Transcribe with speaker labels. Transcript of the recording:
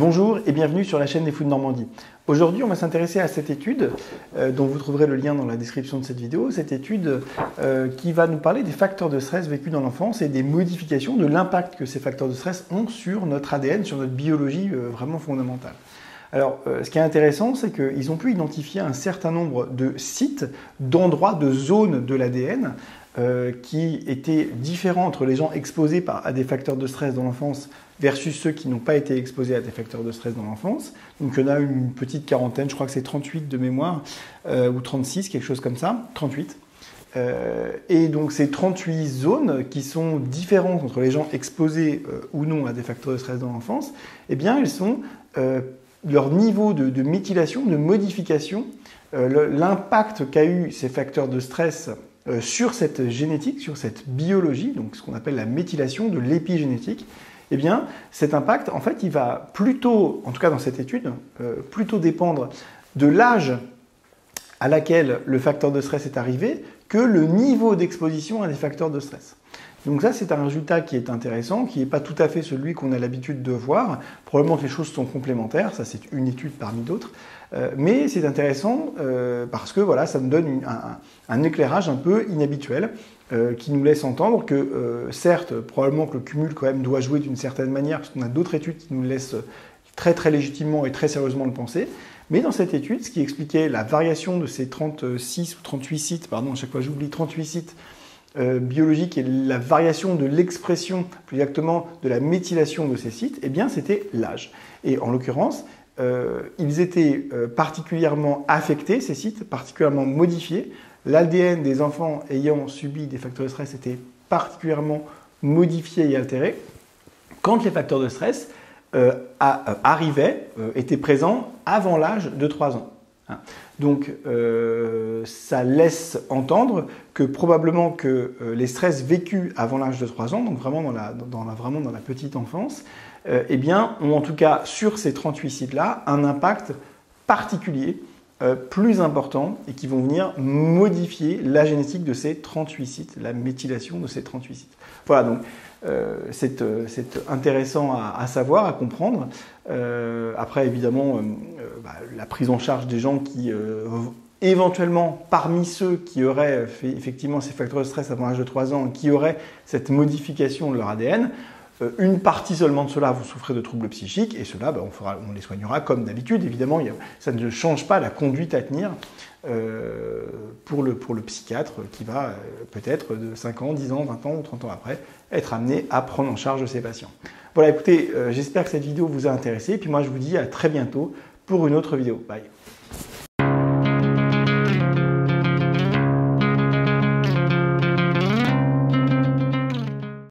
Speaker 1: Bonjour et bienvenue sur la chaîne des Fous de Normandie. Aujourd'hui, on va s'intéresser à cette étude dont vous trouverez le lien dans la description de cette vidéo. Cette étude qui va nous parler des facteurs de stress vécus dans l'enfance et des modifications, de l'impact que ces facteurs de stress ont sur notre ADN, sur notre biologie vraiment fondamentale. Alors, ce qui est intéressant, c'est qu'ils ont pu identifier un certain nombre de sites, d'endroits, de zones de l'ADN qui étaient différents entre les gens exposés à des facteurs de stress dans l'enfance versus ceux qui n'ont pas été exposés à des facteurs de stress dans l'enfance. Donc il y en a une petite quarantaine, je crois que c'est 38 de mémoire, ou 36, quelque chose comme ça, 38. Et donc ces 38 zones qui sont différentes entre les gens exposés ou non à des facteurs de stress dans l'enfance, eh bien elles sont leur niveau de méthylation, de modification, l'impact qu'a eu ces facteurs de stress sur cette génétique, sur cette biologie, donc ce qu'on appelle la méthylation de l'épigénétique, eh bien, cet impact, en fait, il va plutôt, en tout cas dans cette étude, plutôt dépendre de l'âge à laquelle le facteur de stress est arrivé que le niveau d'exposition à des facteurs de stress. Donc ça, c'est un résultat qui est intéressant, qui n'est pas tout à fait celui qu'on a l'habitude de voir. Probablement que les choses sont complémentaires, ça c'est une étude parmi d'autres. Mais c'est intéressant parce que voilà, ça nous donne un éclairage un peu inhabituel qui nous laisse entendre que certes, probablement que le cumul quand même doit jouer d'une certaine manière, parce qu'on a d'autres études qui nous laissent très légitimement et très sérieusement le penser. Mais dans cette étude, ce qui expliquait la variation de ces 36 ou 38 sites, pardon, à chaque fois j'oublie 38 sites, biologique et la variation de l'expression, plus exactement de la méthylation de ces sites, eh bien c'était l'âge. Et en l'occurrence, ils étaient particulièrement affectés, ces sites, particulièrement modifiés. L'ADN des enfants ayant subi des facteurs de stress était particulièrement modifié et altéré quand les facteurs de stress arrivaient, étaient présents avant l'âge de 3 ans. Donc ça laisse entendre que probablement que les stress vécus avant l'âge de 3 ans, donc vraiment dans la petite enfance, eh bien, ont en tout cas sur ces 38 sites-là un impact particulier, plus important, et qui vont venir modifier la génétique de ces 38 sites, la méthylation de ces 38 sites. Voilà, donc c'est intéressant à savoir, à comprendre. Après, évidemment, la prise en charge des gens qui, éventuellement, parmi ceux qui auraient fait effectivement ces facteurs de stress avant l'âge de 3 ans, qui auraient cette modification de leur ADN, une partie seulement de ceux-là vont souffrir de troubles psychiques, et ceux-là, on les soignera comme d'habitude. Évidemment, ça ne change pas la conduite à tenir pour le psychiatre qui va peut-être de 5 ans, 10 ans, 20 ans ou 30 ans après être amené à prendre en charge ces patients. Voilà, écoutez, j'espère que cette vidéo vous a intéressé, et puis moi je vous dis à très bientôt pour une autre vidéo. Bye.